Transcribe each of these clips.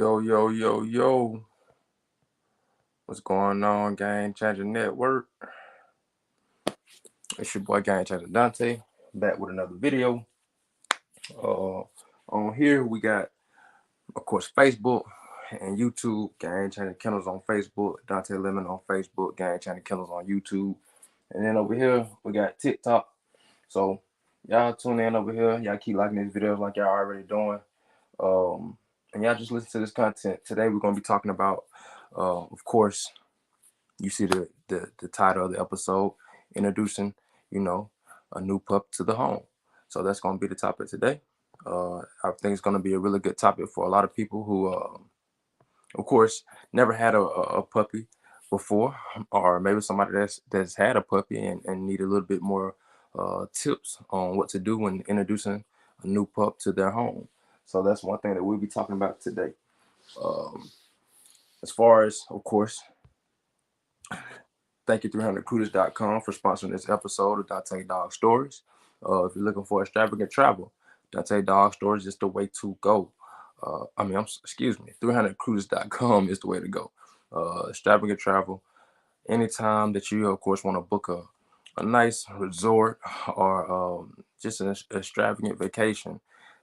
Yo, yo, yo, yo. What's going on, Game Changer Network? It's your boy, Game Changer Donte, back with another video. Uh, on here, we got, of course, Facebook and YouTube. Game Changer Kennels on Facebook, Donte Lemon on Facebook, Game Changer Kennels on YouTube. And then over here, we got TikTok. So, y'all tune in over here. Y'all keep liking these videos like y'all already doing. And y'all just listen to this content. Today, we're going to be talking about, of course, you see the title of the episode, introducing, a new pup to the home. So that's going to be the topic today. I think it's going to be a really good topic for a lot of people who, of course, never had a puppy before, or maybe somebody that's had a puppy and need a little bit more tips on what to do when introducing a new pup to their home. So that's one thing that we'll be talking about today. Um, as far as, of course, thank you 300recruiters.com for sponsoring this episode of Donte Dog Stories. If you're looking for extravagant travel, Donte Dog Stories is the way to go. Excuse me, 300recruiters.com is the way to go. Extravagant travel. Anytime that you, of course, want to book a nice resort or just an extravagant vacation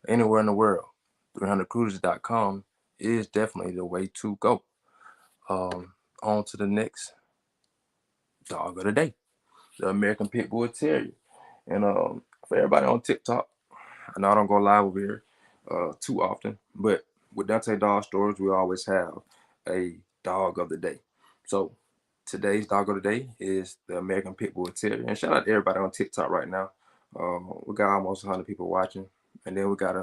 anywhere in the world, 300recruiters.com is definitely the way to go. On to the next dog of the day, the American Pit Bull Terrier. And for everybody on TikTok, I know I don't go live over here too often, but with Donte Dog Stories, we always have a dog of the day. So today's dog of the day is the American Pit Bull Terrier. And shout out to everybody on TikTok right now. We got almost 100 people watching. And then we got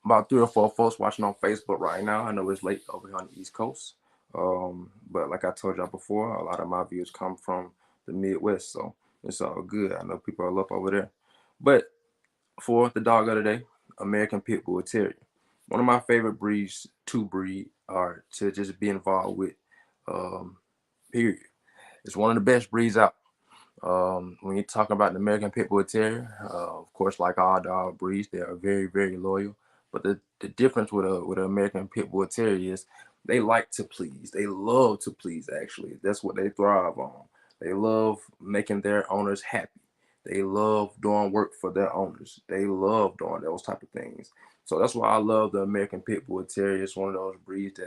about 3 or 4 folks watching on Facebook right now. I know it's late over here on the East Coast. But like I told y'all before, a lot of my views come from the Midwest, so it's all good. I know people are up over there. But for the dog of the day, American Pit Bull Terrier. One of my favorite breeds to breed or to just be involved with, period. It's one of the best breeds out. When you talk about the American Pit Bull Terrier, of course, like all dog breeds, they are very, very loyal. But the difference with an American Pit Bull Terrier is they like to please. They love to please. Actually, that's what they thrive on. They love making their owners happy. They love doing work for their owners. They love doing those type of things. So that's why I love the American Pit Bull Terrier. It's one of those breeds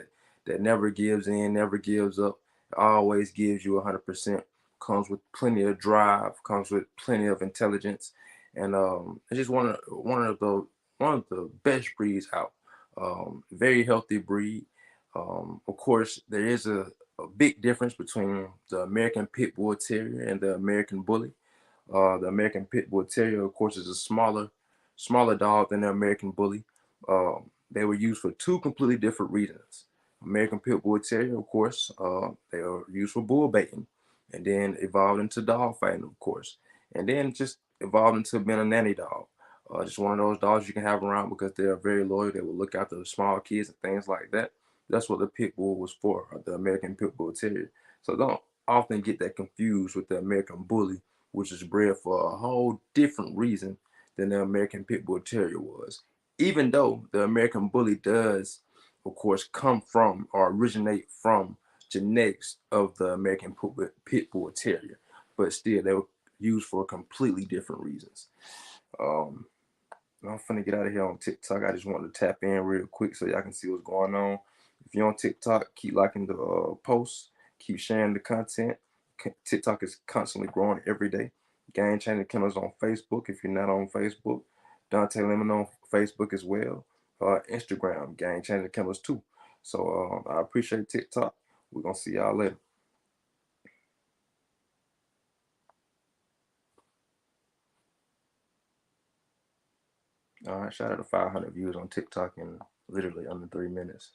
that never gives in, never gives up. Always gives you 100%. Comes with plenty of drive. Comes with plenty of intelligence, and it's just one of the best breeds out. Very healthy breed. Of course, there is a big difference between the American Pit Bull Terrier and the American Bully. The American Pit Bull Terrier, of course, is a smaller dog than the American Bully. They were used for two completely different reasons. American Pit Bull Terrier, of course, they are used for bull baiting, and then evolved into dog fighting, of course, and then just evolved into being a nanny dog. Just one of those dogs you can have around because they are very loyal. They will look after the small kids and things like that. That's what the pit bull was for, the American Pit Bull Terrier. So don't often get that confused with the American Bully, which is bred for a whole different reason than the American Pit Bull Terrier was. Even though the American Bully does, of course, come from or originate from genetics of the American Pit Bull Terrier, but still they were used for completely different reasons. Um, I'm finna get out of here on TikTok. I just wanted to tap in real quick so y'all can see what's going on. If you're on TikTok, keep liking the posts, keep sharing the content. TikTok is constantly growing every day. Game Changer Kennels on Facebook. If you're not on Facebook, Donte Lemon on Facebook as well. Instagram, Game Changer Kennels too. So I appreciate TikTok. We're gonna see y'all later. All right, shout out to 500 views on TikTok in literally under 3 minutes.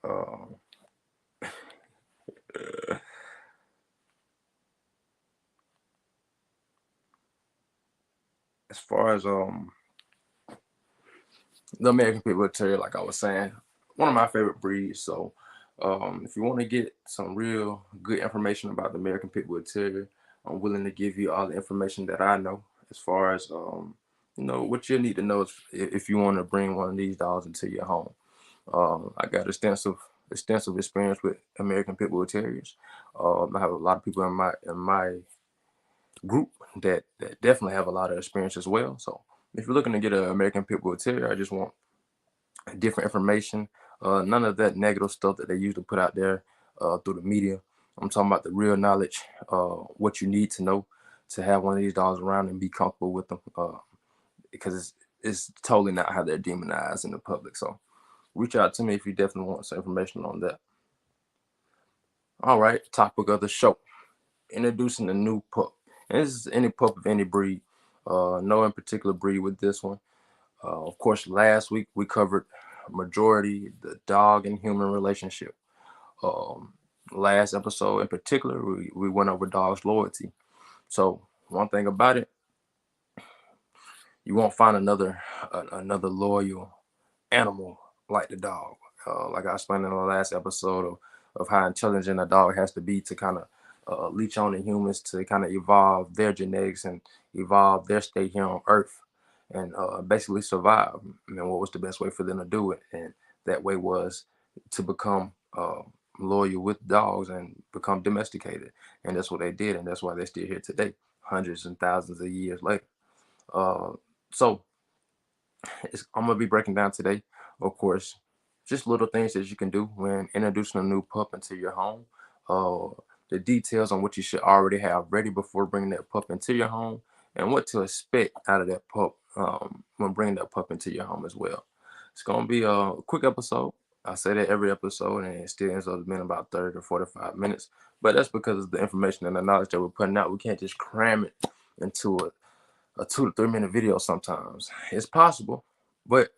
Um, as far as the American Pit Bull Terrier, like I was saying, one of my favorite breeds. So if you want to get some real good information about the American Pit Bull Terrier, I'm willing to give you all the information that I know as far as what you need to know if you want to bring one of these dogs into your home. I got extensive experience with American Pit Bull Terriers. I have a lot of people in my group that definitely have a lot of experience as well. So if you're looking to get an American Pit Bull Terrier, I just want different information. None of that negative stuff that they usually put out there through the media. I'm talking about the real knowledge, what you need to know to have one of these dogs around and be comfortable with them, because it's totally not how they're demonized in the public. So reach out to me if you definitely want some information on that. All right, topic of the show: introducing a new pup. And this is any pup of any breed. No in particular breed with this one. Of course, last week we covered majority the dog and human relationship. Um, Last episode in particular, we went over dogs' loyalty. So one thing about it, you won't find another loyal animal like the dog. Like I explained in the last episode of how intelligent a dog has to be to kind of leech on the humans to kind of evolve their genetics and evolve their state here on Earth and basically survive. And what was the best way for them to do it? And that way was to become loyal with dogs and become domesticated. And that's what they did. And that's why they're still here today, hundreds and thousands of years later. Uh, so I'm gonna be breaking down today, of course, just little things that you can do when introducing a new pup into your home. Uh, the details on what you should already have ready before bringing that pup into your home, and what to expect out of that pup when bringing that pup into your home as well. It's gonna be a quick episode. I say that every episode, and it still ends up being about 30 to 45 minutes. But that's because of the information and the knowledge that we're putting out. We can't just cram it into a 2 to 3 minute video sometimes. It's possible, but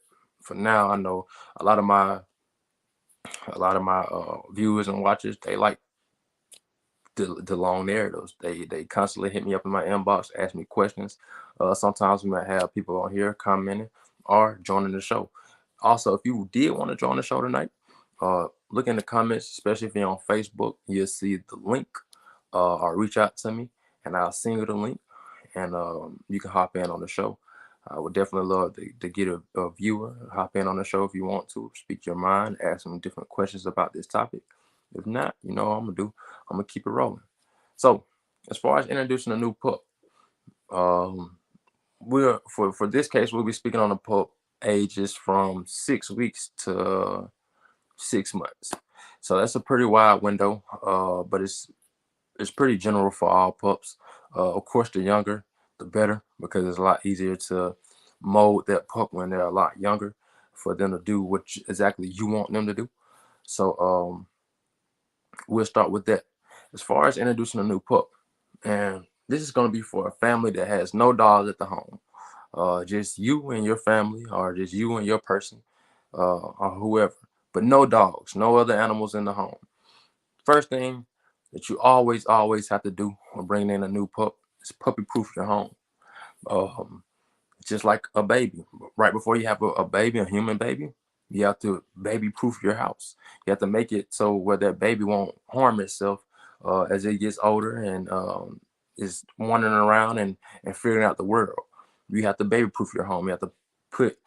for now, I know a lot of my viewers and watchers, they like the long narratives. They constantly hit me up in my inbox, ask me questions. Sometimes we might have people on here commenting or joining the show. Also, if you did want to join the show tonight, look in the comments, especially if you're on Facebook. You'll see the link, or reach out to me, and I'll send you the link, and you can hop in on the show. I would definitely love to get a viewer, hop in on the show if you want to, speak your mind, ask some different questions about this topic. If not, you know what I'm gonna do. I'm gonna keep it rolling. So, as far as introducing a new pup, um, we're for this case we'll be speaking on a pup ages from 6 weeks to 6 months. So that's a pretty wide window, but it's pretty general for all pups. Of course, the younger, the better, because it's a lot easier to mold that pup when they're a lot younger for them to do what exactly you want them to do. So we'll start with that. As far as introducing a new pup, and this is going to be for a family that has no dogs at the home, just you and your family, or just you and your person, or whoever, but no dogs, no other animals in the home. First thing that you always have to do when bringing in a new pup is puppy proof your home. Um, just like a baby. Right before you have a baby, a human baby, you have to baby proof your house. You have to make it so where that baby won't harm itself as it gets older and is wandering around and figuring out the world. You have to baby proof your home. You have to put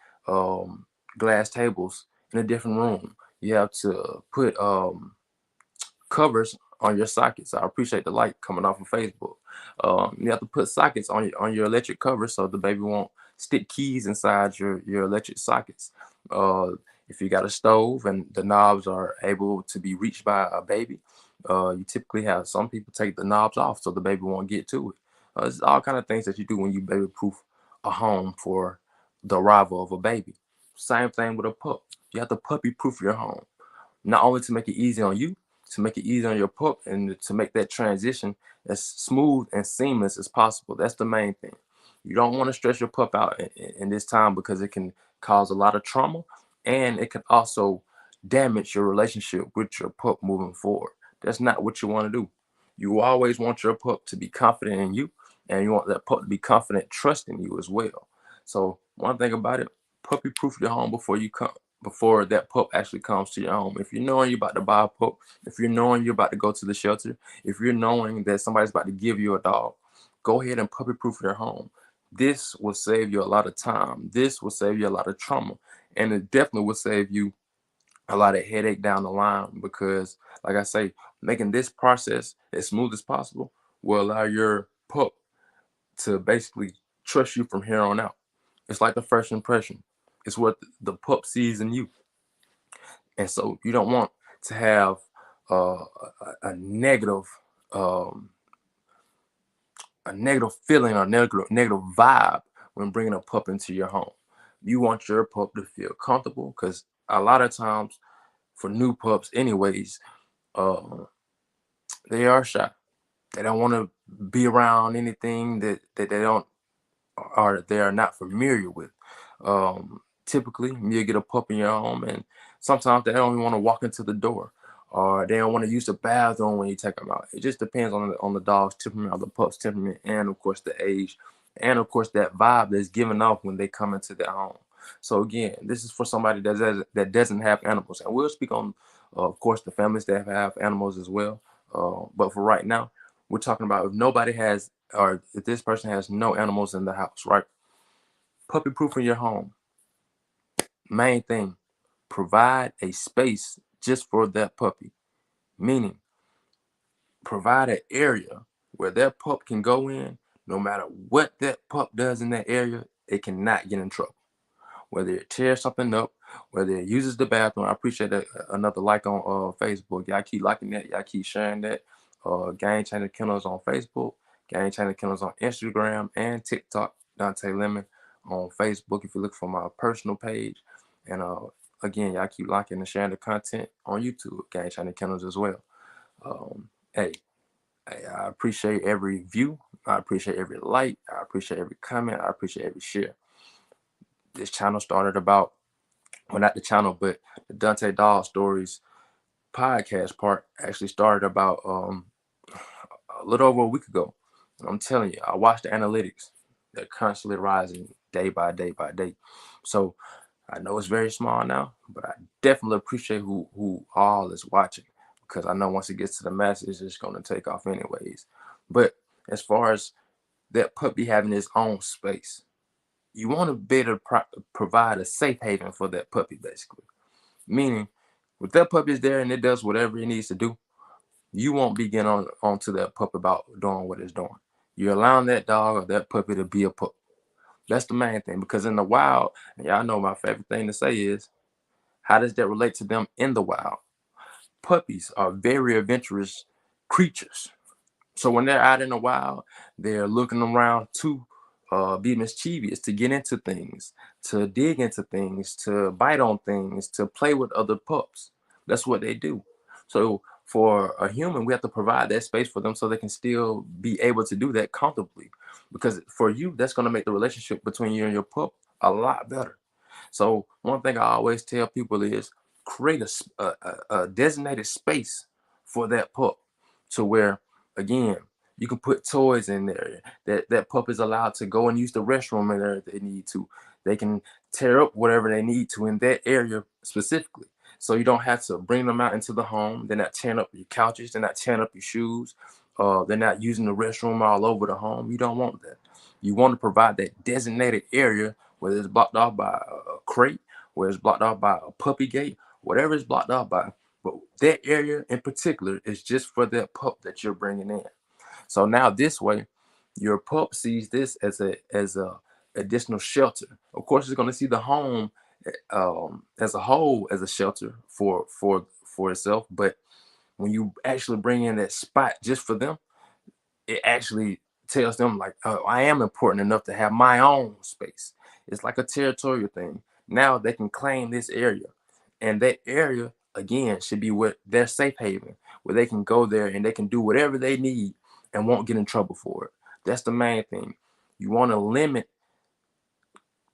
glass tables in a different room. You have to put covers on your sockets. I appreciate the light coming off of Facebook. You have to put sockets on your electric cover so the baby won't stick keys inside your electric sockets. Uh, if you got a stove and the knobs are able to be reached by a baby, you typically have some people take the knobs off so the baby won't get to it. It's all kind of things that you do when you baby proof a home for the arrival of a baby. Same thing with a pup. You have to puppy proof your home, not only to make it easy on you, to make it easy on your pup, and to make that transition as smooth and seamless as possible. That's the main thing. You don't want to stress your pup out in this time because it can cause a lot of trauma, and it can also damage your relationship with your pup moving forward. That's not what you want to do. You always want your pup to be confident in you, and you want that pup to be confident, trusting you as well. So one thing about it, puppy proof your home before that pup actually comes to your home. If you're knowing you're about to buy a pup, if you're knowing you're about to go to the shelter, if you're knowing that somebody's about to give you a dog, go ahead and puppy proof your home. This will save you a lot of time. This will save you a lot of trauma. And it definitely will save you a lot of headache down the line because, like I say, making this process as smooth as possible will allow your pup to basically trust you from here on out. It's like the first impression. It's what the pup sees in you, and so you don't want to have a negative um, a negative feeling or negative vibe when bringing a pup into your home. You want your pup to feel comfortable because a lot of times for new pups, anyways, uh, they are shy. They don't want to be around anything that they don't or they are not familiar with. Typically, you get a pup in your home, and sometimes they don't even want to walk into the door, or they don't want to use the bathroom when you take them out. It just depends on the dog's temperament, or the pup's temperament, and of course the age, and of course that vibe that's given off when they come into their home. So again, this is for somebody that doesn't have animals, and we'll speak on, of course, the families that have animals as well. But for right now, we're talking about if nobody has, or if this person has no animals in the house, right? Puppy proof in your home. Main thing, provide a space just for that puppy. Meaning, provide an area where that pup can go in. No matter what that pup does in that area, it cannot get in trouble. Whether it tears something up, whether it uses the bathroom. I appreciate that. Another like on Facebook. Y'all keep liking that. Y'all keep sharing that. Game Changer Kennels on Facebook, Game Changer Kennels on Instagram and TikTok. Donte Lemon on Facebook if you look for my personal page. And again, y'all keep liking and sharing the content on YouTube, Game Changer Kennels as well. Hey, I appreciate every view. I appreciate every like. I appreciate every comment. I appreciate every share. This channel started about, well, not the channel, but the Donte Dog Stories podcast part actually started about a little over a week ago. I'm telling you, I watched the analytics. They're constantly rising day by day by day. So I know it's very small now, but I definitely appreciate who all is watching, because I know once it gets to the masses, it's going to take off anyways. But as far as that puppy having his own space, you want to better provide a safe haven for that puppy, basically. Meaning, if that puppy is there and it does whatever it needs to do, you won't be getting onto that pup about doing what it's doing. You're allowing that dog or that puppy to be a pup. That's the main thing. Because in the wild, and y'all know my favorite thing to say is, how does that relate to them in the wild? Puppies are very adventurous creatures. So when they're out in the wild, they're looking around to be mischievous, to get into things, to dig into things, to bite on things, to play with other pups. That's what they do. So for a human, we have to provide that space for them so they can still be able to do that comfortably. Because for you, that's going to make the relationship between you and your pup a lot better. So one thing I always tell people is create a designated space for that pup, to where, again, you can put toys in there. That pup is allowed to go and use the restroom in there if they need to. They can tear up whatever they need to in that area specifically. So you don't have to bring them out into the home. They're not tearing up your couches. They're not tearing up your shoes. They're not using the restroom all over the home. You don't want that. You want to provide that designated area, whether it's blocked off by a crate, whether it's blocked off by a puppy gate, whatever it's blocked off by. But that area in particular is just for that pup that you're bringing in. So now this way, your pup sees this as a additional shelter. Of course, it's going to see the home as a whole as a shelter for itself. But when you actually bring in that spot just for them, it actually tells them like, oh, I am important enough to have my own space. It's like a territorial thing. Now they can claim this area, and that area again should be what their safe haven, where they can go there and they can do whatever they need and won't get in trouble for it. That's the main thing. You want to limit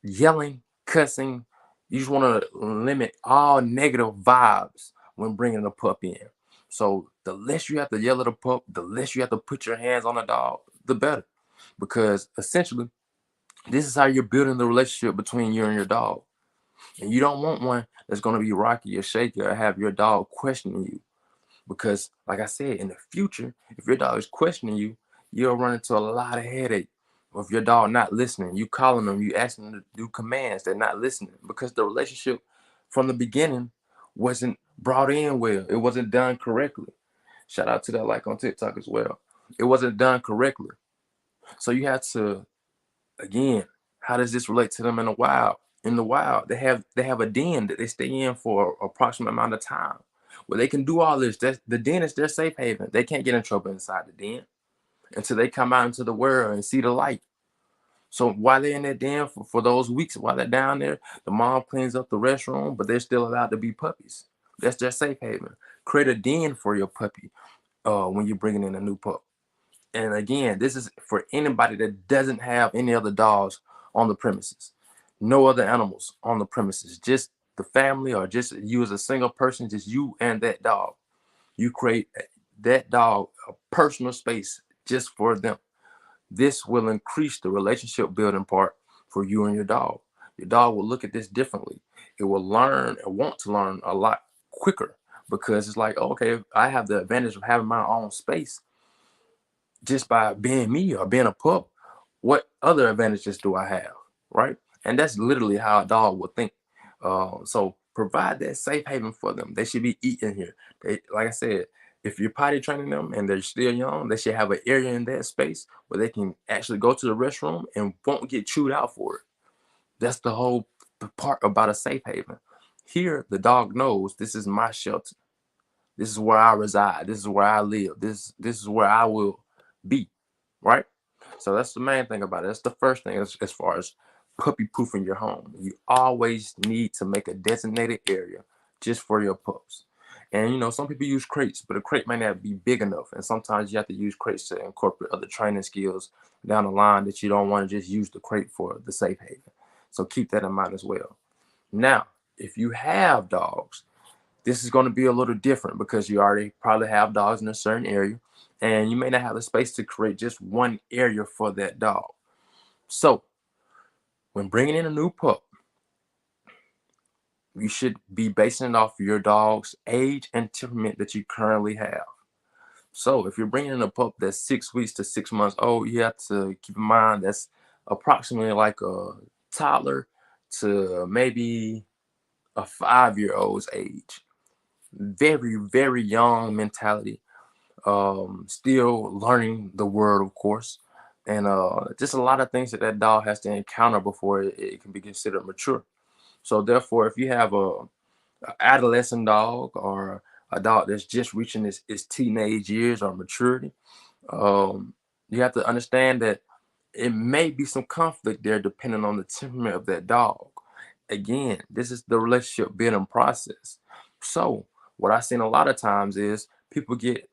yelling, cussing. You just want to limit all negative vibes when bringing a pup in. So the less you have to yell at a pup, the less you have to put your hands on a dog, the better. Because essentially, this is how you're building the relationship between you and your dog. And you don't want one that's going to be rocky or shaky or have your dog questioning you. Because, like I said, in the future, if your dog is questioning you, you'll run into a lot of headache. Or if your dog not listening, you calling them, you asking them to do commands, they're not listening. Because the relationship from the beginning wasn't brought in well. It wasn't done correctly. Shout out to that like on TikTok as well. It wasn't done correctly. So you have to, again, how does this relate to them in the wild? In the wild, they have a den that they stay in for an approximate amount of time where they can do all this. The den is their safe haven. They can't get in trouble inside the den until they come out into the world and see the light. So while they're in that den for those weeks, while they're down there, the mom cleans up the restroom, but they're still allowed to be puppies. That's their safe haven. Create a den for your puppy when you're bringing in a new pup. And again, this is for anybody that doesn't have any other dogs on the premises, no other animals on the premises, just the family or just you as a single person, just you and that dog. You create that dog a personal space just for them. This will increase the relationship building part for you and your dog. Your dog will look at this differently. It will learn and want to learn a lot quicker because it's like, oh, okay, I have the advantage of having my own space just by being me or being a pup. What other advantages do I have? Right? And that's literally how a dog would think. So provide that safe haven for them. They should be eating here. Like I said, if you're potty training them and they're still young, they should have an area in that space where they can actually go to the restroom and won't get chewed out for it. That's the whole part about a safe haven. Here, the dog knows this is my shelter. This is where I reside. This is where I live. This is where I will be, right? So that's the main thing about it. That's the first thing as far as puppy proofing your home. You always need to make a designated area just for your pups. And some people use crates, but a crate may not be big enough. And sometimes you have to use crates to incorporate other training skills down the line that you don't want to just use the crate for the safe haven. So keep that in mind as well. Now, if you have dogs, this is going to be a little different because you already probably have dogs in a certain area and you may not have the space to create just one area for that dog. So when bringing in a new pup, you should be basing it off your dog's age and temperament that you currently have. So if you're bringing in a pup that's 6 weeks to 6 months old, you have to keep in mind that's approximately like a toddler to maybe a 5-year-old's age. Very, very young mentality. Still learning the word, of course, and just a lot of things that dog has to encounter before it can be considered mature. So therefore, if you have a adolescent dog or a dog that's just reaching its teenage years or maturity, you have to understand that it may be some conflict there depending on the temperament of that dog. Again, this is the relationship building process. So what I've seen a lot of times is people get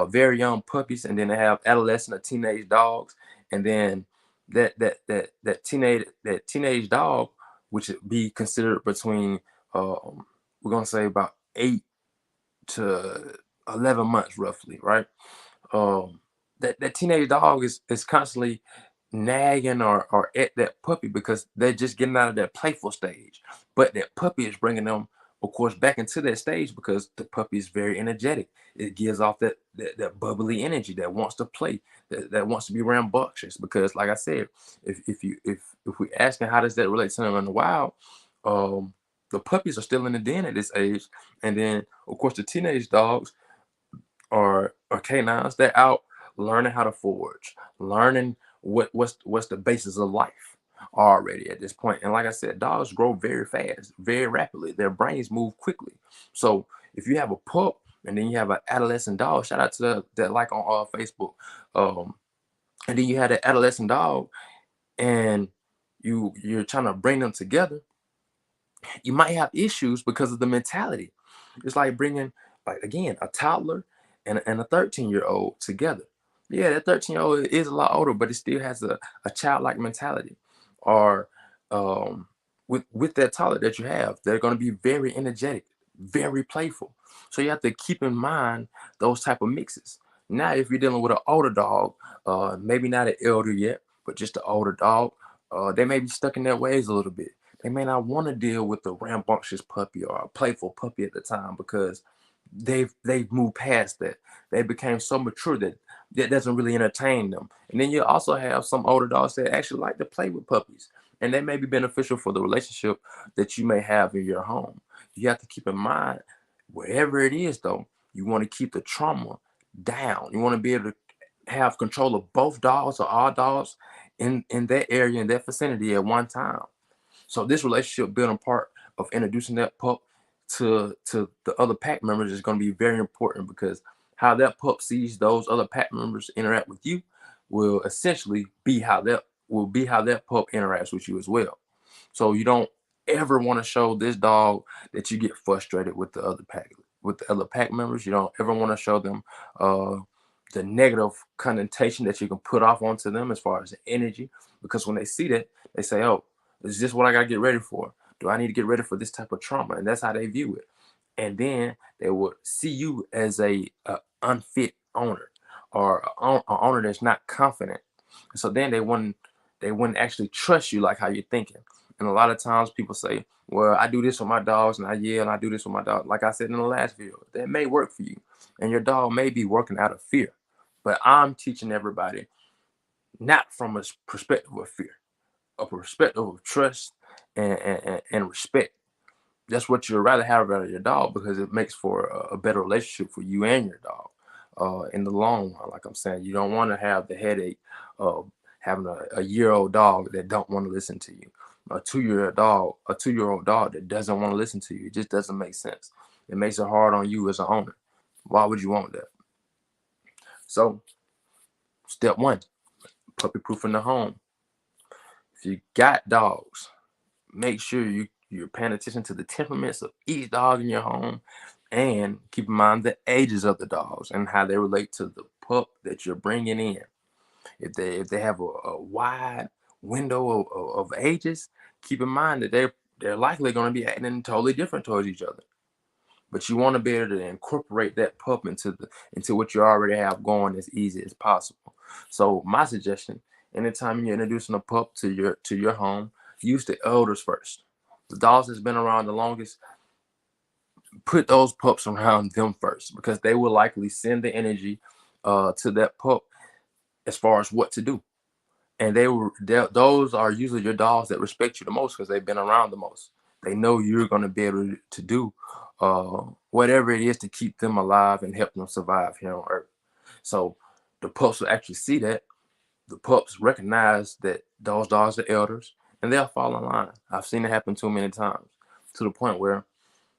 very young puppies, and then they have adolescent or teenage dogs, and then that teenage dog, which would be considered between we're gonna say about 8 to 11 months, roughly, right? That teenage dog is constantly nagging or at that puppy because they're just getting out of that playful stage. But that puppy is bringing them, of course, back into that stage because the puppy is very energetic. It gives off that bubbly energy that wants to play, that wants to be rambunctious. Because, like I said, if we asking how does that relate to them in the wild, um, the puppies are still in the den at this age, and then of course the teenage dogs or canines, they're out learning how to forage, learning what's the basis of life already at this point. And like I said, dogs grow very fast, very rapidly. Their brains move quickly. So if you have a pup and then you have an adolescent dog, shout out to that like on Facebook, um, and then you had an adolescent dog and you're trying to bring them together, you might have issues because of the mentality. It's like bringing, like again, a toddler and a 13-year-old together. Yeah, that 13-year-old is a lot older, but it still has a childlike mentality. Or with that toddler that you have, they're going to be very energetic, very playful. So you have to keep in mind those type of mixes. Now, if you're dealing with an older dog, maybe not an elder yet, but just an older dog, they may be stuck in their ways a little bit. They may not want to deal with the rambunctious puppy or a playful puppy at the time because they've moved past that. They became so mature that that doesn't really entertain them. And then you also have some older dogs that actually like to play with puppies, and they may be beneficial for the relationship that you may have in your home. you have to keep in mind, wherever it is though, you want to keep the trauma down. You want to be able to have control of both dogs or all dogs in that area, in that vicinity at one time. So this relationship building part of introducing that pup to the other pack members is going to be very important, because how that pup sees those other pack members interact with you will essentially be how that pup interacts with you as well. So you don't ever want to show this dog that you get frustrated with the other pack members. You don't ever want to show them uh, the negative connotation that you can put off onto them as far as the energy, because when they see that, they say, "Oh, is this what I gotta get ready for? Do I need to get ready for this type of trauma?" And that's how they view it. And then they would see you as a unfit owner, or an owner that's not confident. So then they wouldn't actually trust you like how you're thinking. And a lot of times people say, "Well, I do this with my dogs, and I yell, and I do this with my dog." Like I said in the last video, that may work for you, and your dog may be working out of fear. But I'm teaching everybody not from a perspective of fear, a perspective of trust and respect. That's what you'd rather have out of your dog, because it makes for a better relationship for you and your dog in the long run. Like I'm saying, you don't want to have the headache of having a year-old dog that don't want to listen to you, a 2-year-old dog that doesn't want to listen to you. It just doesn't make sense. It makes it hard on you as an owner. Why would you want that? So, step one, puppy proof in the home. If you got dogs, make sure you're paying attention to the temperaments of each dog in your home, and keep in mind the ages of the dogs and how they relate to the pup that you're bringing in. If they have a wide window of ages, keep in mind that they're likely going to be acting totally different towards each other. But you want to be able to incorporate that pup into what you already have going as easy as possible. So my suggestion, anytime you're introducing a pup to your home, use the elders first. The dogs that's been around the longest, put those pups around them first, because they will likely send the energy to that pup as far as what to do. And those are usually your dogs that respect you the most, because they've been around the most. They know you're going to be able to do whatever it is to keep them alive and help them survive here on Earth. So the pups will actually see that. The pups recognize that those dogs are elders, and they'll fall in line. I've seen it happen too many times, to the point where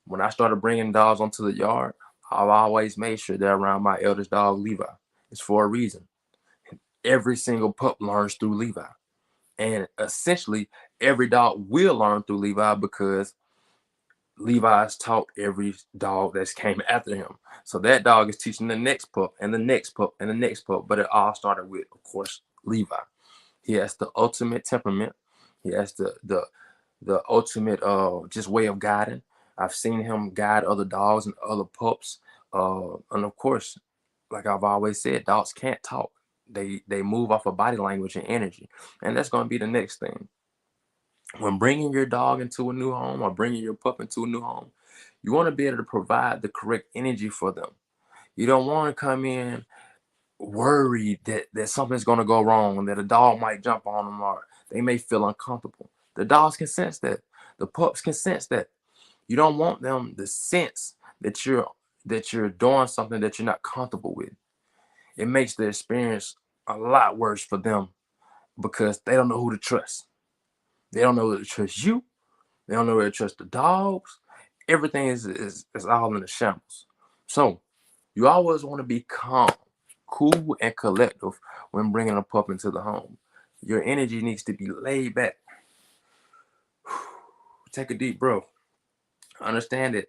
when I started bringing dogs onto the yard, I've always made sure they're around my eldest dog, Levi. It's for a reason. Every single pup learns through Levi. And essentially, every dog will learn through Levi, because Levi's taught every dog that's came after him. So that dog is teaching the next pup and the next pup and the next pup. But it all started with, of course, Levi. He has the ultimate temperament. He has the ultimate just way of guiding. I've seen him guide other dogs and other pups. And of course, like I've always said, dogs can't talk. They move off of body language and energy. And that's going to be the next thing. When bringing your dog into a new home, or bringing your pup into a new home, you want to be able to provide the correct energy for them. You don't want to come in worried that something's going to go wrong, that a dog might jump on them, or they may feel uncomfortable. The dogs can sense that. The pups can sense that. You don't want them to sense that you're doing something that you're not comfortable with. It makes the experience a lot worse for them, because they don't know who to trust. They don't know whether to trust you. They don't know whether to trust the dogs. Everything is all in the shambles. So you always want to be calm, cool, and collective when bringing a pup into the home. Your energy needs to be laid back. Take a deep breath. Understand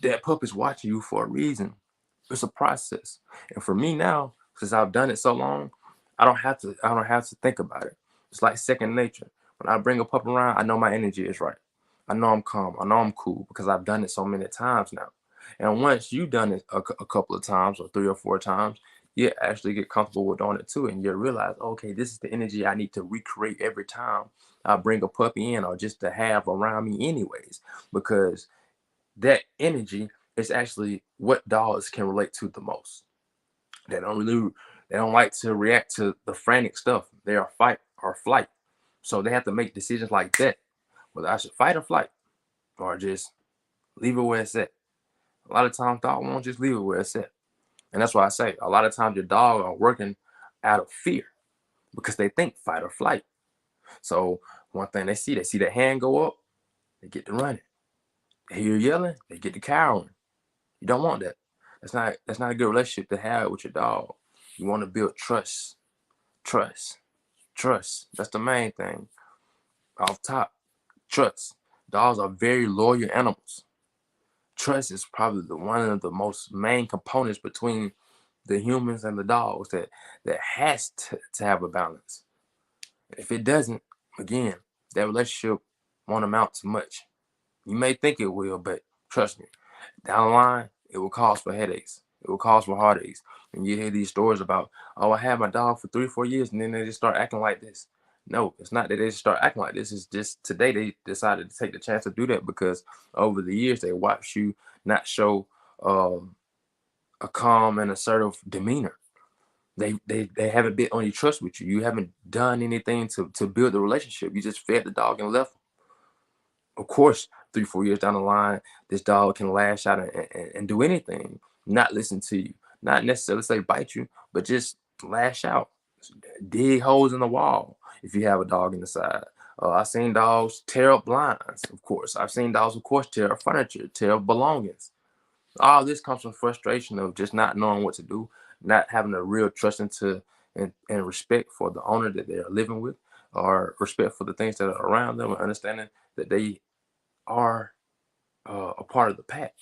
that pup is watching you for a reason. It's a process. And for me now, since I've done it so long, I don't have to think about it. It's like second nature. When I bring a pup around, I know my energy is right. I know I'm calm. I know I'm cool, because I've done it so many times now. And once you've done it a couple of times, or 3 or 4 times, you actually get comfortable with doing it too. And you realize, okay, this is the energy I need to recreate every time I bring a puppy in, or just to have around me anyways. Because that energy is actually what dogs can relate to the most. They don't really they don't like to react to the frantic stuff. They are fight or flight. So they have to make decisions like that. Whether I should fight or flight, or just Leave it where it's at. A lot of times, dog won't just leave it where it's at. And that's why I say a lot of times your dog are working out of fear because they think fight or flight. So one thing they see that hand go up, they get to running. They hear you yelling, they get to cowering. You don't want that. That's not a good relationship to have with your dog. You want to build trust, trust, trust. That's the main thing. Off top, trust. Dogs are very loyal animals. Trust is probably one of the most main components between the humans and the dogs that has to have a balance. If it doesn't, again, that relationship won't amount to much. You may think it will, but trust me, down the line, it will cause for headaches. It will cause for heartaches. And you hear these stories about, oh, I had my dog for 3 or 4 years, and then they just start acting like this. No, it's not that they just start acting like this. It's just today they decided to take the chance to do that because over the years they watched you not show a calm and assertive demeanor. They haven't been on your trust with you. You haven't done anything to build the relationship. You just fed the dog and left. Of course, 3 4 years down the line, this dog can lash out and do anything, not listen to you, not necessarily say bite you, but just lash out, dig holes in the wall if you have a dog in the side. I've seen dogs tear up blinds, of course. I've seen dogs, of course, tear up furniture, tear up belongings. All this comes from frustration of just not knowing what to do, not having a real trust into and respect for the owner that they are living with, or respect for the things that are around them, and understanding that they are a part of the pack.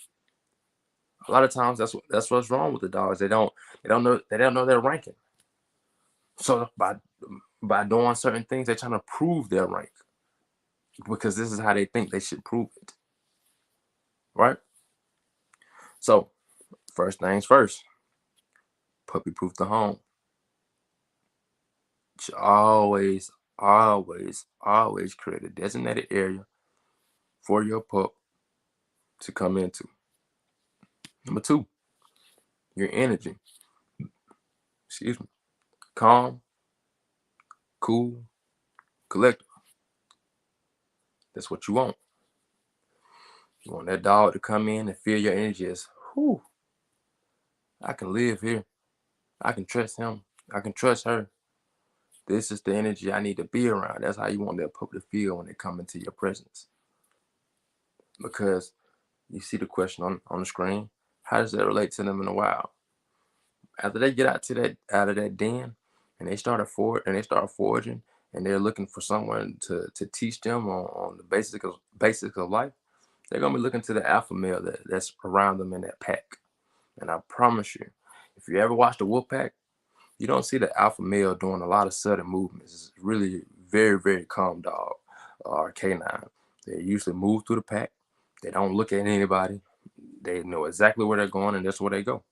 A lot of times, that's what's wrong with the dogs. They don't know their ranking. So by doing certain things, they're trying to prove their rank because this is how they think they should prove it, right? So first things first, puppy proof the home. You should always, always, always create a designated area for your pup to come into. Number two, your energy. Excuse me. Calm, cool, collected. That's what you want. You want that dog to come in and feel your energy as, whew, I can live here. I can trust him. I can trust her. This is the energy I need to be around. That's how you want that pup to feel when they come into your presence. Because you see the question on the screen, how does that relate to them in the wild? After they get out of that den and they start foraging and they're looking for someone to teach them on the basics of life, they're gonna be looking to the alpha male that's around them in that pack. And I promise you, if you ever watch the wolf pack, you don't see the alpha male doing a lot of sudden movements. It's really very, very calm dog or canine. They usually move through the pack. They don't look at anybody. They know exactly where they're going and that's where they go.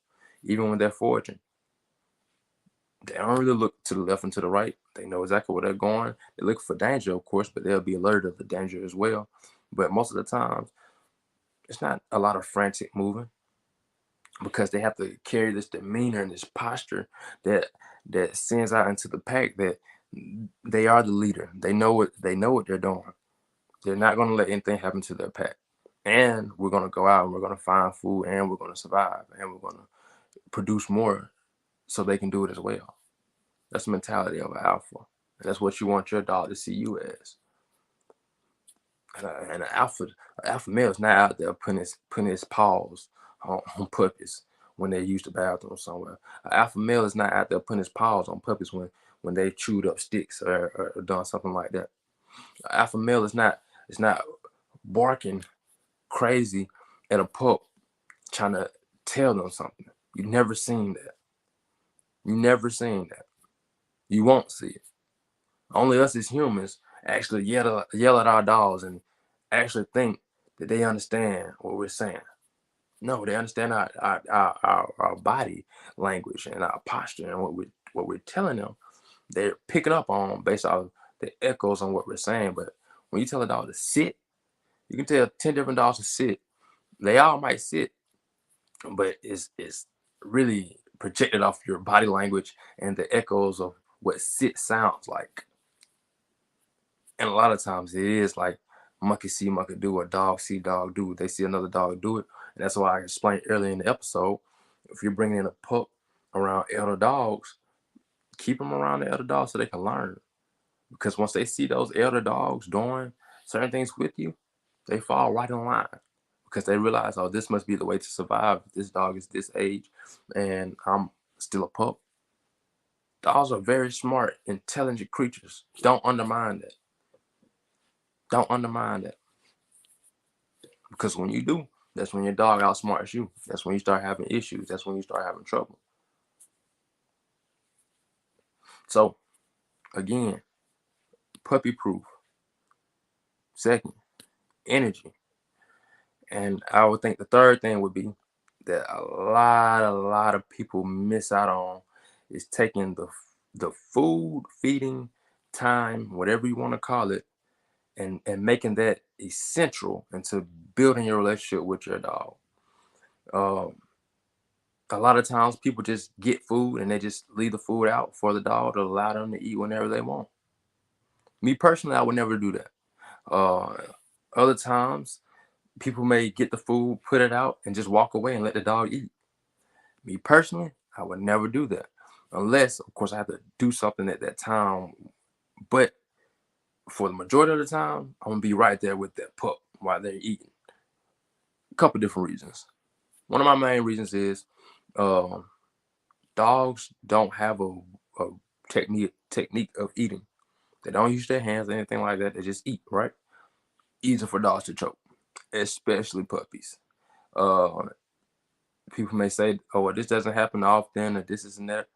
Even when they're foraging, they don't really look to the left and to the right. They know exactly where they're going. They look for danger, of course, but they'll be alerted of the danger as well. But most of the time, it's not a lot of frantic moving because they have to carry this demeanor and this posture that sends out into the pack that they are the leader. They know what they're doing. They're not going to let anything happen to their pack. And we're going to go out and we're going to find food and we're going to survive and we're going to produce more so they can do it as well. That's the mentality of an alpha. And that's what you want your dog to see you as. And an alpha male is not out there putting his paws on puppies when they use the bathroom somewhere. An alpha male is not out there putting his paws on puppies when they chewed up sticks or done something like that. An alpha male is not barking crazy at a pup trying to tell them something. You've never seen that. You never seen that. You won't see it. Only us as humans actually yell at our dogs and actually think that they understand what we're saying. No, they understand our body language and our posture and what we're telling them. They're picking up on based off the echoes on what we're saying. But when you tell a dog to sit, you can tell 10 different dogs to sit. They all might sit, but it's really projected off your body language and the echoes of what sit sounds like. And a lot of times it is like monkey see, monkey do, or dog see, dog do. They see another dog do it. And that's why I explained earlier in the episode, if you're bringing in a pup around elder dogs, keep them around the elder dogs so they can learn. Because once they see those elder dogs doing certain things with you, they fall right in line because they realize, oh, this must be the way to survive. This dog is this age and I'm still a pup. Dogs are very smart, intelligent creatures. Don't undermine that. Don't undermine that. Because when you do, that's when your dog outsmarts you. That's when you start having issues. That's when you start having trouble. So, again, puppy proof. Second, energy. And I would think the third thing would be that a lot of people miss out on is taking the food feeding time, whatever you want to call it, and making that essential into building your relationship with your dog. Um, a lot of times people just get food and they just leave the food out for the dog to allow them to eat whenever they want. Me personally, I would never do that. Other times, people may get the food, put it out, and just walk away and let the dog eat. Me personally, I would never do that. Unless, of course, I have to do something at that time. But for the majority of the time, I'm going to be right there with that pup while they're eating. A couple different reasons. One of my main reasons is uh, dogs don't have a technique of eating. They don't use their hands or anything like that. They just eat, right? Easy for dogs to choke, especially puppies. Uh, People may say, oh, well, this doesn't happen often, or this isn't that.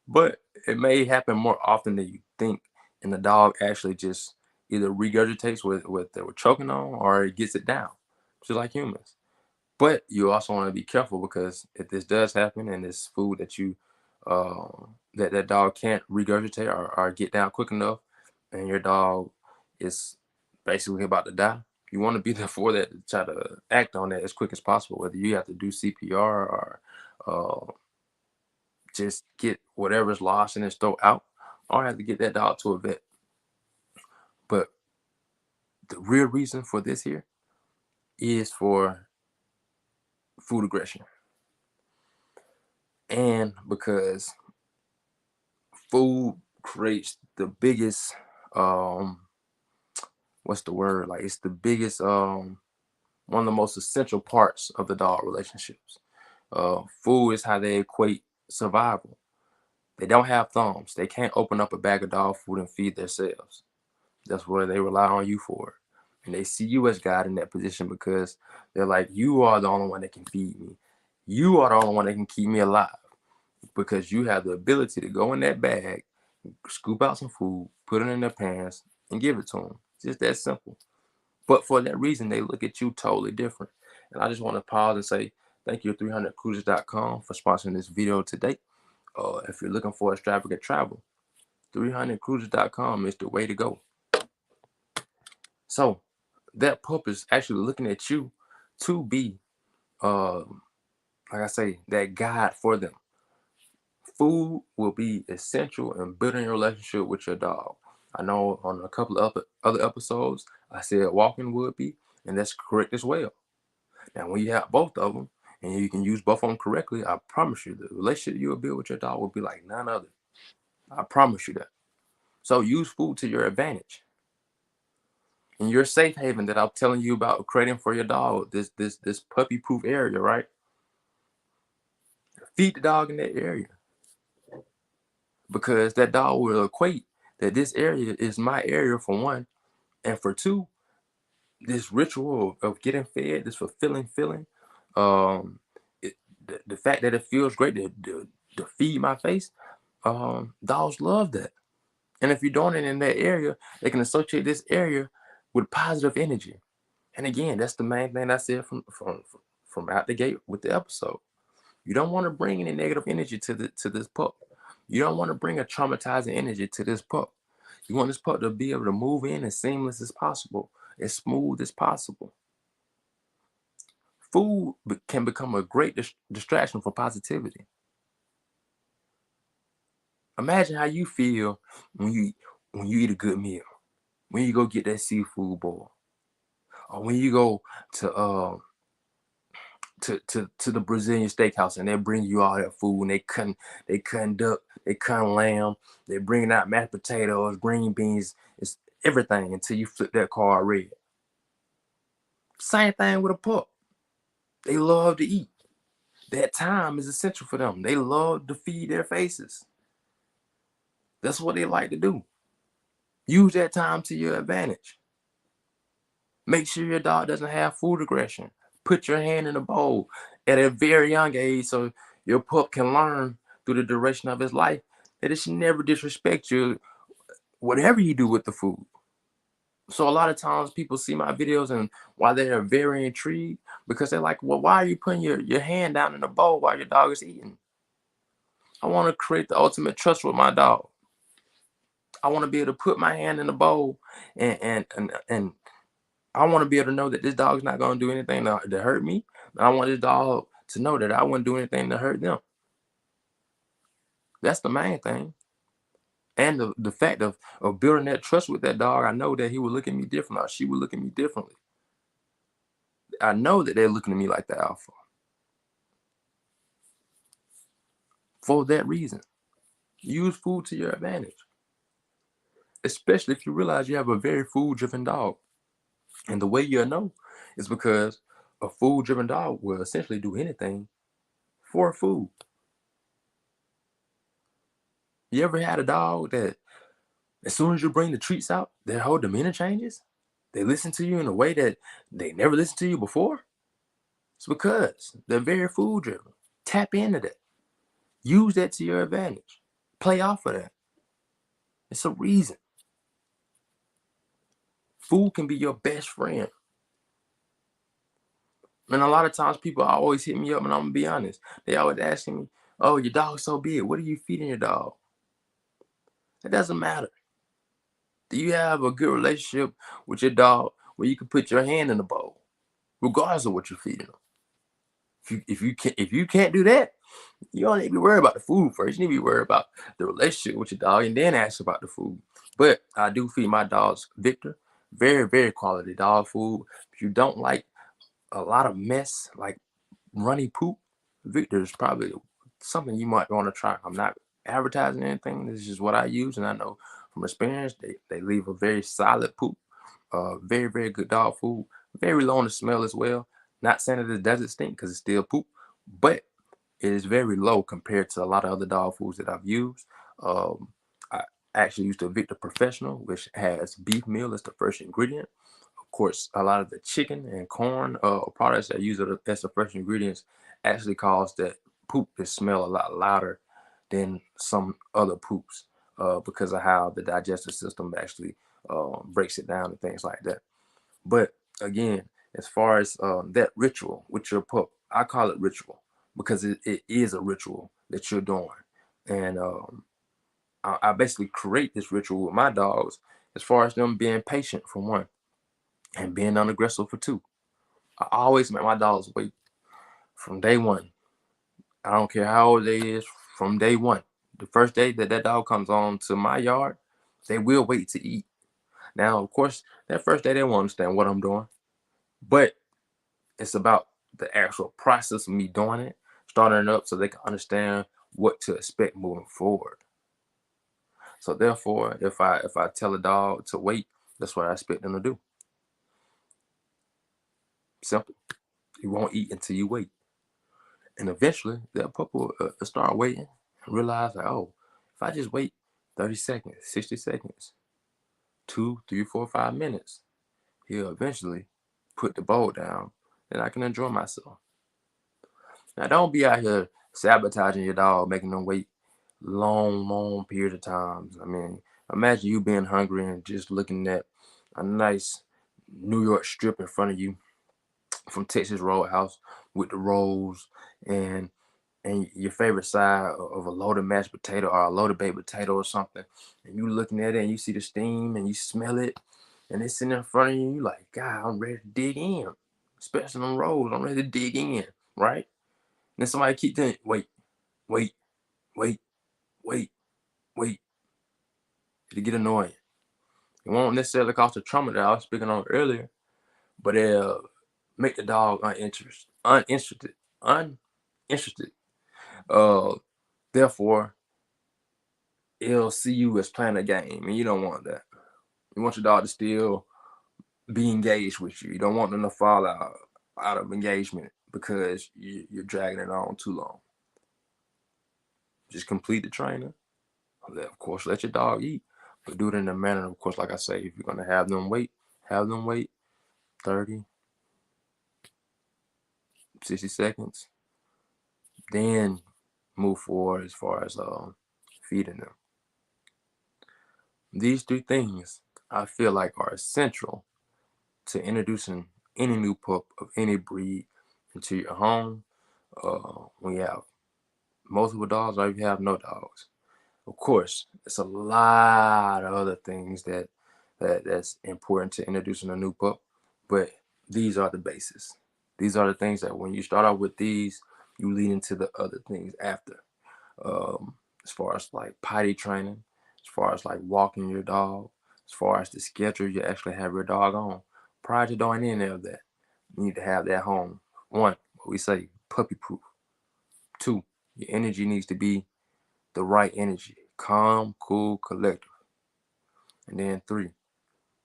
But it may happen more often than you think. And the dog actually just either regurgitates what they were choking on or it gets it down, just like humans. But you also want to be careful because if this does happen and it's food that you that dog can't regurgitate or get down quick enough, and your dog is basically about to die, you want to be there for that to try to act on that as quick as possible. Whether you have to do CPR or just get whatever's lost in his throat out, or have to get that dog to a vet. But the real reason for this here is for food aggression, and because food creates the biggest what's the word, like it's the biggest one of the most essential parts of the dog relationships. Food is how they equate survival. They don't have thumbs. They can't open up a bag of dog food and feed themselves. That's where they rely on you for. And they see you as God in that position because they're like, you are the only one that can feed me. You are the only one that can keep me alive because you have the ability to go in that bag, scoop out some food, put it in their pants, and give it to them. It's just that simple. But for that reason, they look at you totally different. And I just want to pause and say thank you to 300cruisers.com for sponsoring this video today. If you're looking for extravagant travel, 300cruisers.com is the way to go. So that pup is actually looking at you to be, like I say, that guide for them. Food will be essential in building your relationship with your dog. I know on a couple of other episodes, I said walking would be, and that's correct as well. Now, when you have both of them and you can use both of them correctly, I promise you the relationship you will build with your dog will be like none other. I promise you that. So use food to your advantage. In your safe haven that I'm telling you about creating for your dog, this puppy proof area, right? Feed the dog in that area because that dog will equate that this area is my area for one, and for two, this ritual of getting fed, this fulfilling feeling, um, the fact that it feels great to feed my face, dogs love that. And if you're doing it in that area, they can associate this area with positive energy. And again, that's the main thing I said from out the gate with the episode. You don't want to bring any negative energy to this pup. You don't want to bring a traumatizing energy to this pup. You want this pup to be able to move in as seamless as possible, as smooth as possible. Food can become a great distraction for positivity. Imagine how you feel when you eat a good meal, when you go get that seafood boil. Or when you go to to the Brazilian steakhouse and they bring you all that food and they cutting duck, they cutting lamb, they bringing out mashed potatoes, green beans, it's everything until you flip that card red. Same thing with a pup. They love to eat. That time is essential for them. They love to feed their faces. That's what they like to do. Use that time to your advantage. Make sure your dog doesn't have food aggression. Put your hand in the bowl at a very young age so your pup can learn through the duration of his life that it should never disrespect you, whatever you do with the food. So a lot of times people see my videos and why they are very intrigued because they're like, well, why are you putting your hand down in the bowl while your dog is eating? I want to create the ultimate trust with my dog. I want to be able to put my hand in the bowl and I want to be able to know that this dog's not going to do anything to hurt me. I want this dog to know that I wouldn't do anything to hurt them. That's the main thing. And the fact of building that trust with that dog, I know that he would look at me different or she would look at me differently. I know that they're looking at me like the alpha. For that reason, use food to your advantage. Especially if you realize you have a very food-driven dog. And the way you'll know is because a food-driven dog will essentially do anything for food. You ever had a dog that as soon as you bring the treats out, their whole demeanor changes? They listen to you in a way that they never listened to you before? It's because they're very food-driven. Tap into that. Use that to your advantage. Play off of that. It's a reason. Food can be your best friend. And a lot of times people always hit me up, and I'm gonna be honest. They always asking me, "Oh, your dog's so big. What are you feeding your dog?" It doesn't matter. Do you have a good relationship with your dog where you can put your hand in the bowl, regardless of what you're feeding them? If you can't do that, you don't need to be worried about the food first. You need to be worried about the relationship with your dog, and then ask about the food. But I do feed my dogs Victor, very very quality dog food. If you don't like a lot of mess, like runny poop, Victor is probably something you might want to try. I'm not advertising anything. This is just what I use, and I know from experience they leave a very solid poop. Very very good dog food. Very low in the smell as well. Not saying that it doesn't stink because it's still poop, but it is very low compared to a lot of other dog foods that I've used. I actually used the Victor Professional, which has beef meal as the first ingredient. Of course, a lot of the chicken and corn products that use it as the first ingredients actually cause that poop to smell a lot louder than some other poops because of how the digestive system actually breaks it down and things like that. But again, as far as that ritual with your pup, I call it ritual because it is a ritual that you're doing. And I basically create this ritual with my dogs as far as them being patient for one and being unaggressive for two. I always make my dogs wait from day one. I don't care how old they is, from day one. The first day that that dog comes on to my yard, they will wait to eat. Now, of course, that first day they won't understand what I'm doing, but it's about the actual process of me doing it, starting it up so they can understand what to expect moving forward. So therefore, if I tell a dog to wait, that's what I expect them to do. Simple. You won't eat until you wait. And eventually, that pup will start waiting and realize, like, oh, if I just wait 30 seconds, 60 seconds, 2, 3, 4, 5 minutes, he'll eventually put the bowl down and I can enjoy myself. Now, don't be out here sabotaging your dog, making them wait long period of times. I mean, imagine you being hungry and just looking at a nice New York strip in front of you from Texas Roadhouse with the rolls and your favorite side of a loaded mashed potato or a loaded baked potato or something, and you looking at it and you see the steam and you smell it, and it's sitting in front of you, you like, God, I'm ready to dig in. Especially on rolls, I'm ready to dig in, right? And then somebody keep saying, wait, wait, wait, wait, wait. To get annoying. It won't necessarily cause the trauma that I was speaking on earlier, but they'll make the dog uninterested. Uh, Therefore, it'll see you as playing a game, and you don't want that. You want your dog to still be engaged with you. You don't want them to fall out of engagement because you're dragging it on too long. Just complete the training. Of course, let your dog eat, but do it in a manner, of course, like I say, if you're going to have them wait 30, 60 seconds, then move forward as far as feeding them. These three things I feel like are essential to introducing any new pup of any breed into your home. When you have multiple dogs or if you have no dogs. Of course, it's a lot of other things that's important to introducing a new pup, but these are the basis. These are the things that when you start out with these, you lead into the other things after. As far as like potty training, as far as like walking your dog, as far as the schedule you actually have your dog on. Prior to doing any of that, you need to have that home. One, what we say, puppy proof. Two, your energy needs to be the right energy, calm, cool, collective. And then three,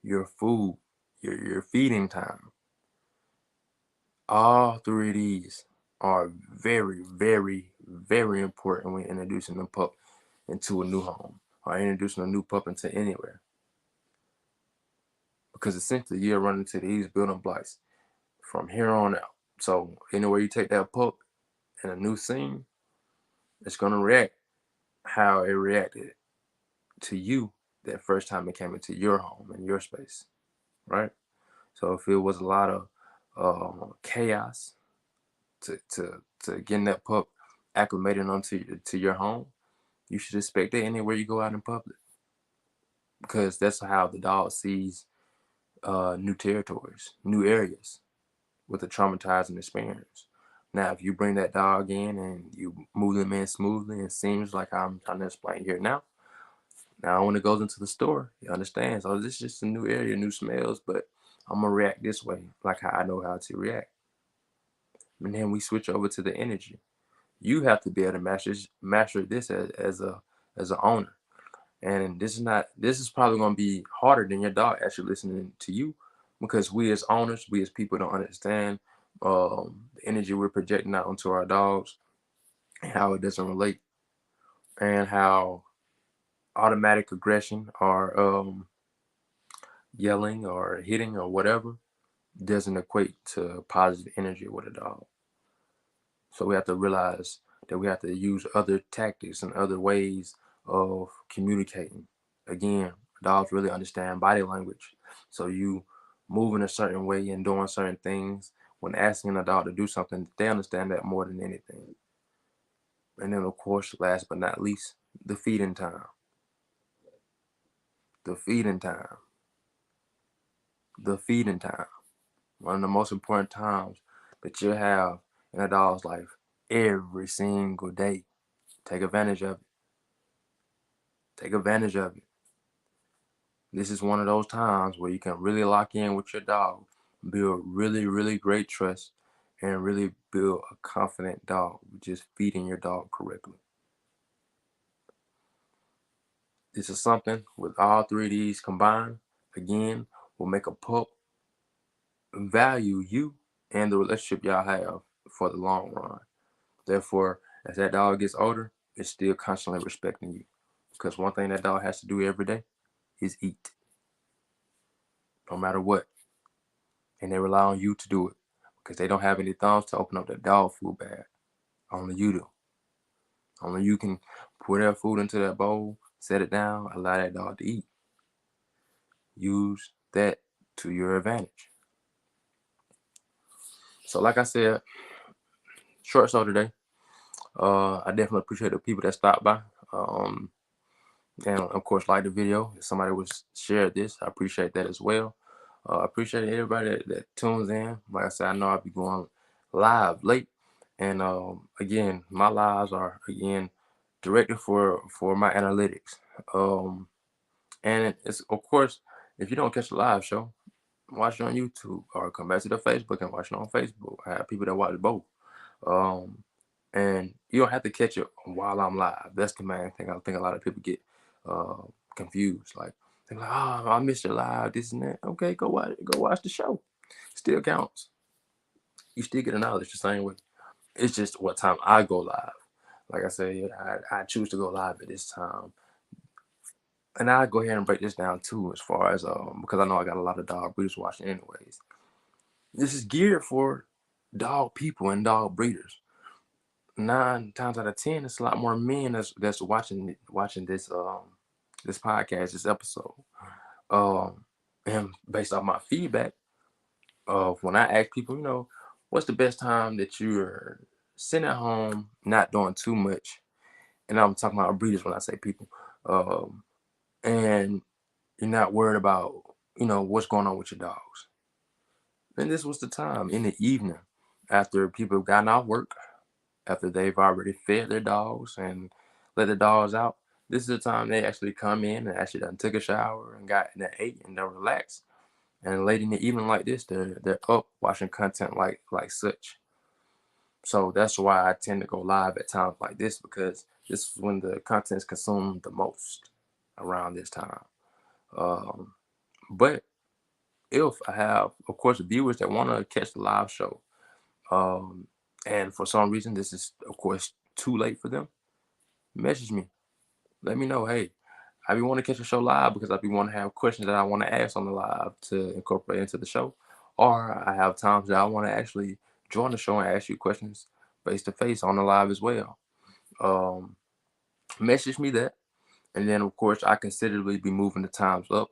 your food, your feeding time. All three of these are very, very, very important when introducing a pup into a new home or introducing a new pup into anywhere. Because essentially you're running into these building blocks from here on out. So anywhere you take that pup in a new scene, it's gonna react how it reacted to you that first time it came into your home and your space, right? So if it was a lot of chaos to getting that pup acclimated onto to your home, you should expect that anywhere you go out in public, because that's how the dog sees new territories, new areas with a traumatizing experience. Now, if you bring that dog in and you move them in smoothly and seems like I'm trying to explain here now when it goes into the store, he understands, oh, this is just a new area, new smells, but I'm gonna react this way, like how I know how to react. And then we switch over to the energy. You have to be able to master this as an owner. And this is probably gonna be harder than your dog actually listening to you, because we as owners, we as people don't understand the energy we're projecting out onto our dogs and how it doesn't relate, and how automatic aggression or yelling or hitting or whatever doesn't equate to positive energy with a dog. So we have to realize that we have to use other tactics and other ways of communicating. Again, dogs really understand body language. So you moving a certain way and doing certain things, when asking a dog to do something, they understand that more than anything. And then of course, last but not least, the feeding time. The feeding time. The feeding time. One of the most important times that you have in a dog's life every single day. Take advantage of it. Take advantage of it. This is one of those times where you can really lock in with your dog, build really, really great trust, and really build a confident dog with just feeding your dog correctly. This is something with all three of these combined, again, will make a pup value you and the relationship y'all have for the long run. Therefore, as that dog gets older, it's still constantly respecting you. Because one thing that dog has to do every day is eat, no matter what. And they rely on you to do it because they don't have any thumbs to open up the dog food bag. Only you do. Only you can pour that food into that bowl, set it down, allow that dog to eat. Use that to your advantage. So, like I said, short show today. I definitely appreciate the people that stopped by. And of course, like the video. If somebody would share this, I appreciate that as well. I appreciate everybody that tunes in. Like I said, I know I'll be going live late. And again, my lives are again directed for my analytics. And it's of course, if you don't catch the live show, watch it on YouTube, or come back to the Facebook and watch it on Facebook. I have people that watch both. Um, and you don't have to catch it while I'm live. That's the main thing. I think a lot of people get uh, confused. Like they're like, "Oh, I missed your live, this and that." Okay, go watch it. Go watch the show. Still counts. You still get the knowledge the same way. It's just what time I go live. Like I said, I choose to go live at this time. And I'll go ahead and break this down too, as far as because I know I got a lot of dog breeders watching anyways. This is geared for dog people and dog breeders. 9 times out of 10, it's a lot more men that's watching this podcast, this episode. Um, and based off my feedback of when I ask people, what's the best time that you're sitting at home, not doing too much, and I'm talking about breeders when I say people, and you're not worried about what's going on with your dogs. And this was the time in the evening after people have gotten off work, after they've already fed their dogs and let the dogs out. This is the time they actually come in and actually done took a shower and got and ate and they're relaxed. And late in the evening like this, they're up watching content like such. So that's why I tend to go live at times like this, because this is when the content is consumed the most around this time. Um, but if I have, of course, viewers that want to catch the live show, um, and for some reason this is, of course, too late for them, message me. Let me know, hey, I be want to catch a show live because I be want to have questions that I want to ask on the live to incorporate into the show, or I have times that I want to actually join the show and ask you questions face to face on the live as well. Um, Message me that, and then of course I considerably be moving the times up,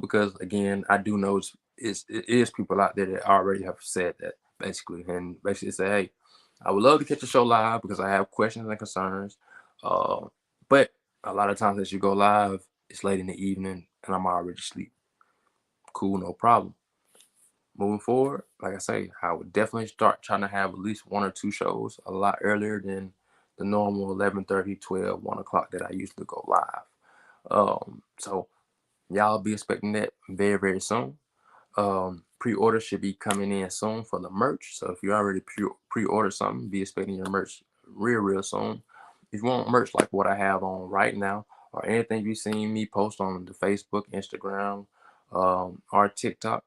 because again I do know it is people out there that already have said that basically, and basically say, hey, I would love to catch the show live because I have questions and concerns, uh, but a lot of times as you go live, it's late in the evening and I'm already asleep. Cool, no problem. Moving forward, like I say, I would definitely start trying to have at least 1 or 2 shows a lot earlier than the normal 11:30, 12, 1 o'clock that I usually go live. So y'all be expecting that very, very soon. Pre-order should be coming in soon for the merch. So if you already pre-order something, be expecting your merch real soon. If you want merch like what I have on right now, or anything you've seen me post on the Facebook, Instagram, or TikTok,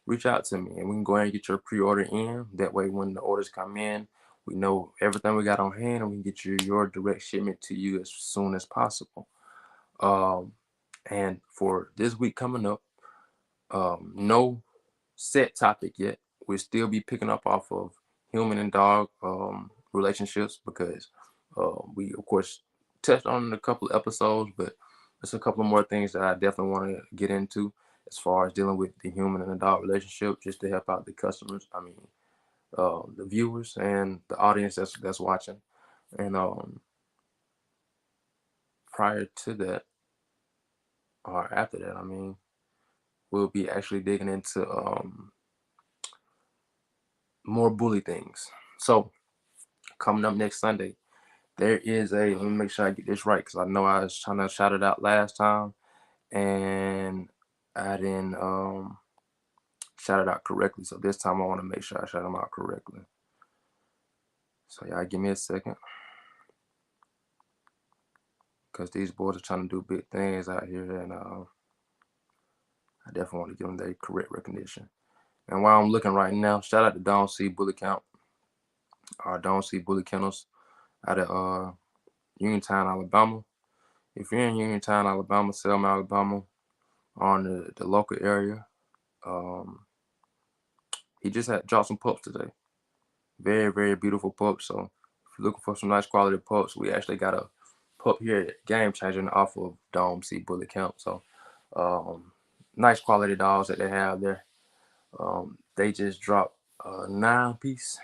reach out to me and we can go ahead and get your pre-order in. That way, when the orders come in, we know everything we got on hand and we can get your direct shipment to you as soon as possible. Um, and for this week coming up, no set topic yet. We'll still be picking up off of human and dog relationships, because we, of course, touched on in a couple of episodes, but there's a couple of more things that I definitely want to get into as far as dealing with the human and the dog relationship, just to help out the customers. I mean, the viewers and the audience that's watching. And prior to that, or after that, I mean, we'll be actually digging into more bully things. So coming up next Sunday, there is let me make sure I get this right, because I know I was trying to shout it out last time and I didn't shout it out correctly. So this time I want to make sure I shout them out correctly. So y'all give me a second, because these boys are trying to do big things out here, and I definitely want to give them their correct recognition. And while I'm looking right now, shout out to Donte Bully Count, or Donte Bully Kennels out of Uniontown, Alabama. If you're in Uniontown, Alabama, Selma, Alabama, or in the local area, he just had dropped some pups today. Very, very beautiful pups. So if you're looking for some nice quality pups, we actually got a pup here at Game Changing off of Donte Bully Count. So nice quality dogs that they have there. They just dropped a 9-piece,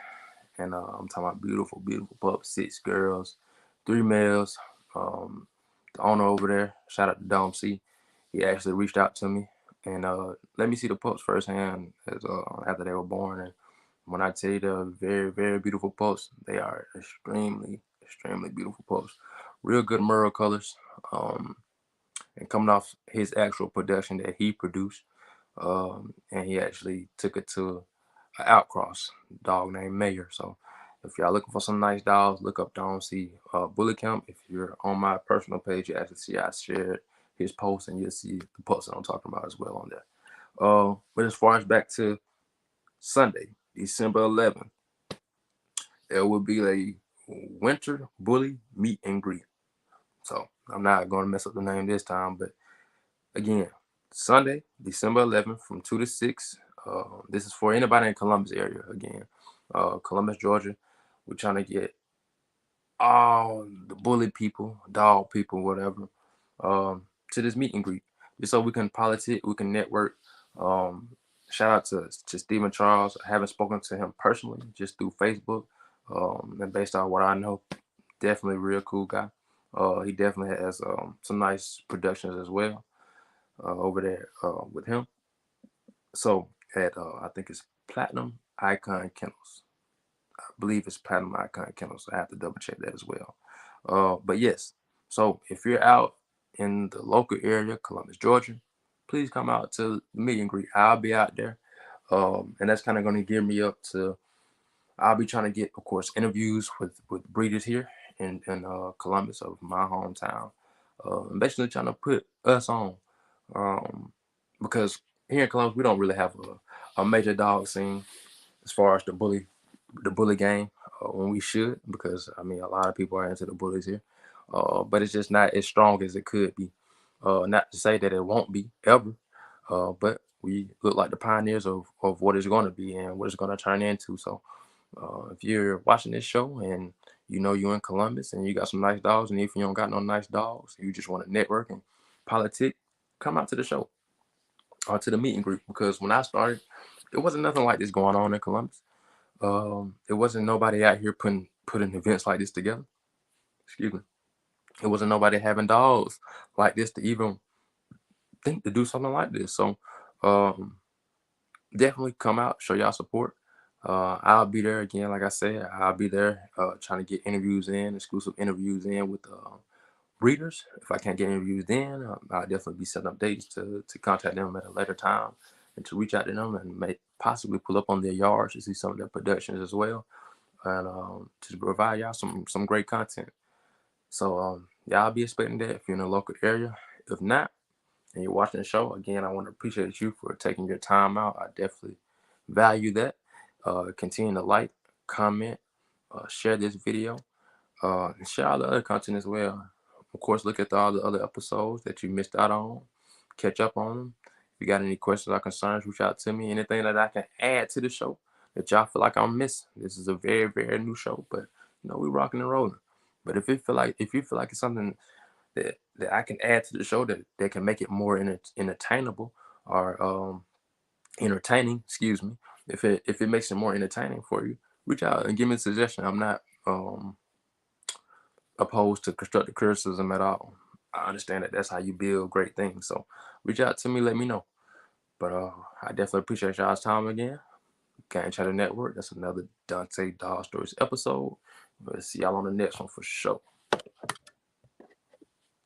and I'm talking about beautiful, beautiful pups. 6 girls, 3 males. The owner over there, shout out to Donte, he actually reached out to me and let me see the pups firsthand after they were born. And when I tell you they're very, very beautiful pups, they are extremely, extremely beautiful pups. Real good Merle colors. And coming off his actual production that he produced, and he actually took it to an outcross dog named Mayor. So if y'all looking for some nice dogs, look up Donte Bully Camp. If you're on my personal page, you actually see I shared his post, and you'll see the post that I'm talking about as well on there. But as far as back to Sunday, December 11th, there will be a winter bully meet and greet. So I'm not going to mess up the name this time, but again, Sunday, December 11th from 2 to 6. This is for anybody in Columbus area again. Columbus, Georgia. We're trying to get all the bully people, dog people, whatever, to this meet and greet. Just so we can politic, we can network. Um, Shout out to Stephen Charles. I haven't spoken to him personally, just through Facebook. And based on what I know, definitely a real cool guy. He definitely has some nice productions as well over there with him. So at I think it's Platinum Icon Kennels. I believe it's Platinum Icon Kennels. I have to double check that as well. But yes, so if you're out in the local area, Columbus, Georgia, please come out to the meet and greet. I'll be out there, and that's kind of going to gear me up to. I'll be trying to get, of course, interviews with breeders here in Columbus, of my hometown. And basically trying to put us on, um, because here in Columbus we don't really have a major dog scene as far as the bully game, when we should, because I mean a lot of people are into the bullies here, but it's just not as strong as it could be. Not to say that it won't be ever, but we look like the pioneers of what it's going to be and what it's going to turn into. So if you're watching this show and you know you're in Columbus and you got some nice dogs, and if you don't got no nice dogs, you just want to network and politic, come out to the show or to the meet and greet. Because when I started, it wasn't nothing like this going on in Columbus. It wasn't nobody out here putting events like this together. Excuse me. It wasn't nobody having dogs like this to even think to do something like this. So um, definitely come out, show y'all support. I'll be there again, like I said. I'll be there trying to get interviews in, exclusive interviews in with breeders. If I can't get interviews then, I'll definitely be setting up dates to contact them at a later time and to reach out to them and may possibly pull up on their yards to see some of their productions as well, and to provide y'all some great content. So y'all be expecting that if you're in a local area. If not, and you're watching the show, again, I want to appreciate you for taking your time out. I definitely value that. Continue to like, comment, share this video, and share all the other content as well. Of course, look at all the other episodes that you missed out on. Catch up on them. If you got any questions or concerns, reach out to me. Anything that I can add to the show that y'all feel like I'm missing. This is a very, very new show, but we rocking and rolling. But if you feel like it's something that I can add to the show that can make it more entertainable or entertaining, excuse me. If it makes it more entertaining for you, reach out and give me a suggestion. I'm not opposed to constructive criticism at all. I understand that that's how you build great things. So reach out to me, let me know. But I definitely appreciate y'all's time again. Gang Chatter Network. That's another Donte Dog Stories episode. We'll see y'all on the next one for sure.